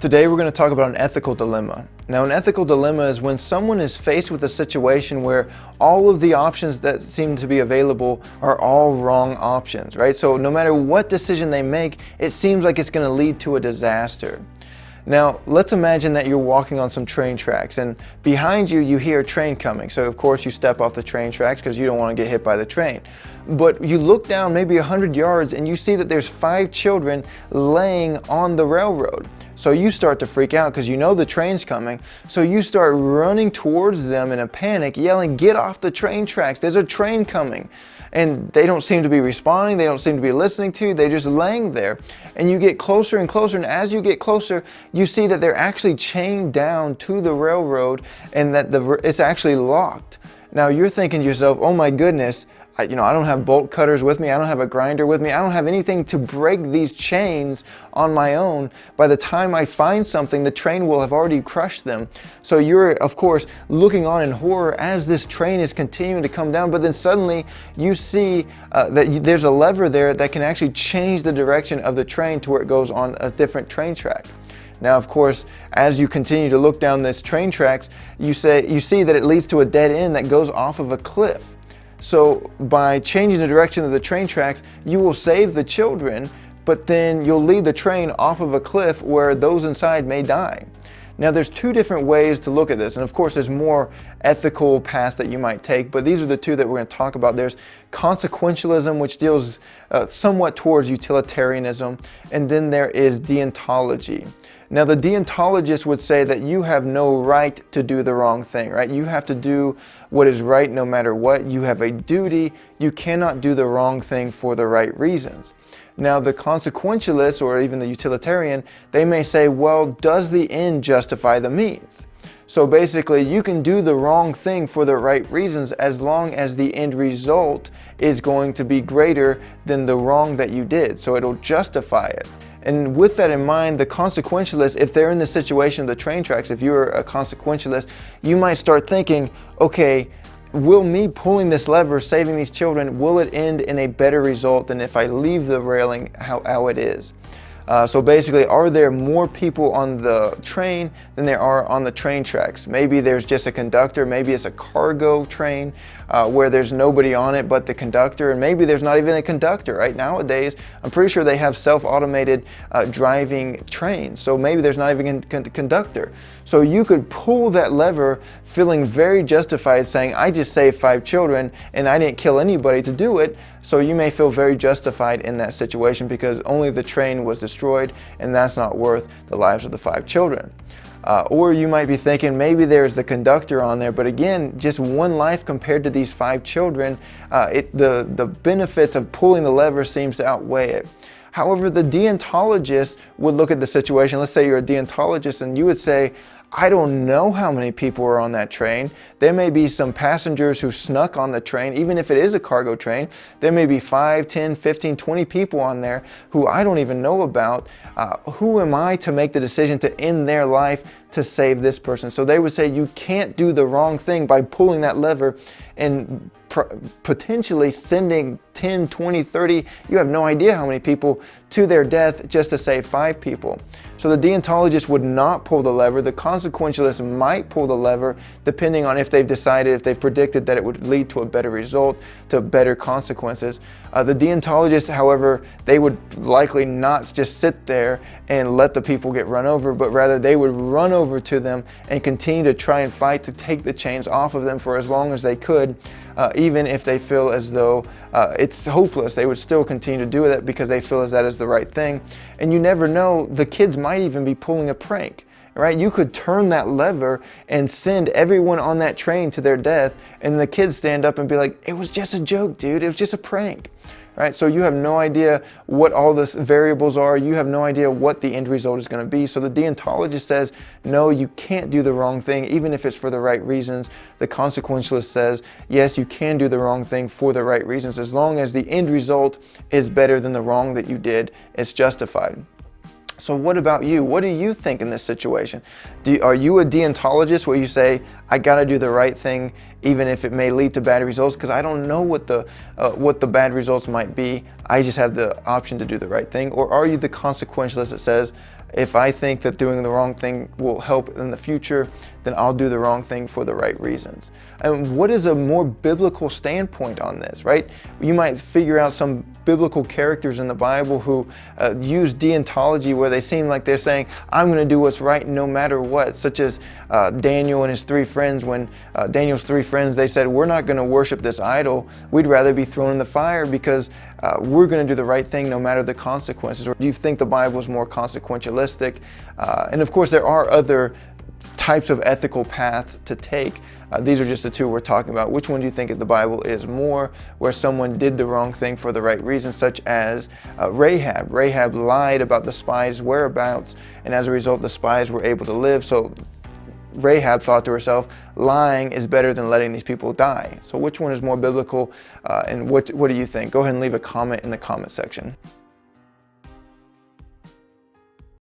Today we're going to talk about an ethical dilemma. Now, an ethical dilemma is when someone is faced with a situation where all of the options that seem to be available are all wrong options, right? So no matter what decision they make, it seems like it's going to lead to a disaster. Now, let's imagine that you're walking on some train tracks and behind you, you hear a train coming. So of course you step off the train tracks because you don't want to get hit by the train. But you look down maybe 100 yards and you see that there's 5 children laying on the railroad. So you start to freak out because you know the train's coming. So you start running towards them in a panic, yelling, "Get off the train tracks, there's a train coming." And they don't seem to be responding, they don't seem to be listening to you, they're just laying there. And you get closer and closer, and as you get closer, you see that they're actually chained down to the railroad and that it's actually locked. Now you're thinking to yourself, oh my goodness, I don't have bolt cutters with me, I don't have a grinder with me, I don't have anything to break these chains on my own. By the time I find something, the train will have already crushed them. So you're, of course, looking on in horror as this train is continuing to come down, but then suddenly you see that there's a lever there that can actually change the direction of the train to where it goes on a different train track. Now, of course, as you continue to look down this train tracks, you see that it leads to a dead end that goes off of a cliff. So by changing the direction of the train tracks, you will save the children, but then you'll lead the train off of a cliff where those inside may die. Now there's 2 different ways to look at this, and of course there's more ethical paths that you might take, but these are the 2 that we're going to talk about. There's consequentialism, which deals somewhat towards utilitarianism, and then there is deontology. Now the deontologist would say that you have no right to do the wrong thing, right? You have to do what is right no matter what. You have a duty. You cannot do the wrong thing for the right reasons. Now the consequentialist, or even the utilitarian, they may say, well, does the end justify the means? So basically you can do the wrong thing for the right reasons as long as the end result is going to be greater than the wrong that you did. So it'll justify it. And with that in mind, the consequentialist, if they're in the situation of the train tracks, if you're a consequentialist, you might start thinking, okay, will me pulling this lever, saving these children, will it end in a better result than if I leave the railing how it is? So basically, are there more people on the train than there are on the train tracks? Maybe there's just a conductor, maybe it's a cargo train where there's nobody on it but the conductor, and maybe there's not even a conductor, right? Nowadays, I'm pretty sure they have self-automated driving trains, so maybe there's not even a conductor. So you could pull that lever feeling very justified, saying, I just saved 5 children and I didn't kill anybody to do it. So you may feel very justified in that situation because only the train was destroyed and that's not worth the lives of the 5 children. Or you might be thinking maybe there's the conductor on there, but again, just one life compared to these 5 children, the benefits of pulling the lever seems to outweigh it. However, the deontologist would look at the situation. Let's say you're a deontologist and you would say, I don't know how many people are on that train. There may be some passengers who snuck on the train. Even if it is a cargo train, there may be 5, 10, 15, 20 people on there who I don't even know about. Who am I to make the decision to end their life to save this person? So they would say you can't do the wrong thing by pulling that lever and potentially sending 10, 20, 30, you have no idea how many people to their death just to save 5 people. So the deontologist would not pull the lever. The consequentialist might pull the lever depending on if they've decided, if they've predicted that it would lead to a better result, to better consequences. The deontologist, however, they would likely not just sit there and let the people get run over, but rather they would run over to them and continue to try and fight to take the chains off of them for as long as they could. Even if they feel as though it's hopeless, they would still continue to do that because they feel as that is the right thing. And you never know, the kids might even be pulling a prank, right? You could turn that lever and send everyone on that train to their death, and the kids stand up and be like, it was just a joke, dude, it was just a prank. Right? So you have no idea what all the variables are. You have no idea what the end result is going to be. So the deontologist says, no, you can't do the wrong thing, even if it's for the right reasons. The consequentialist says, yes, you can do the wrong thing for the right reasons. As long as the end result is better than the wrong that you did, it's justified. So what about you? What do you think in this situation? Are you a deontologist where you say, I got to do the right thing even if it may lead to bad results because I don't know what the bad results might be. I just have the option to do the right thing. Or are you the consequentialist that says, if I think that doing the wrong thing will help in the future, then I'll do the wrong thing for the right reasons. And what is a more biblical standpoint on this, right? You might figure out some biblical characters in the Bible who use deontology, where they seem like they're saying, I'm going to do what's right no matter what, such as Daniel and his three friends. When Daniel's three friends, they said, we're not going to worship this idol. We'd rather be thrown in the fire because we're going to do the right thing no matter the consequences. Or do you think the Bible is more consequentialistic? And of course, there are other types of ethical paths to take. These are just the two we're talking about. Which one do you think the Bible is more, where someone did the wrong thing for the right reason, such as Rahab? Rahab lied about the spies' whereabouts, and as a result, the spies were able to live. So Rahab thought to herself, lying is better than letting these people die. So which one is more biblical, and what do you think? Go ahead and leave a comment in the comment section.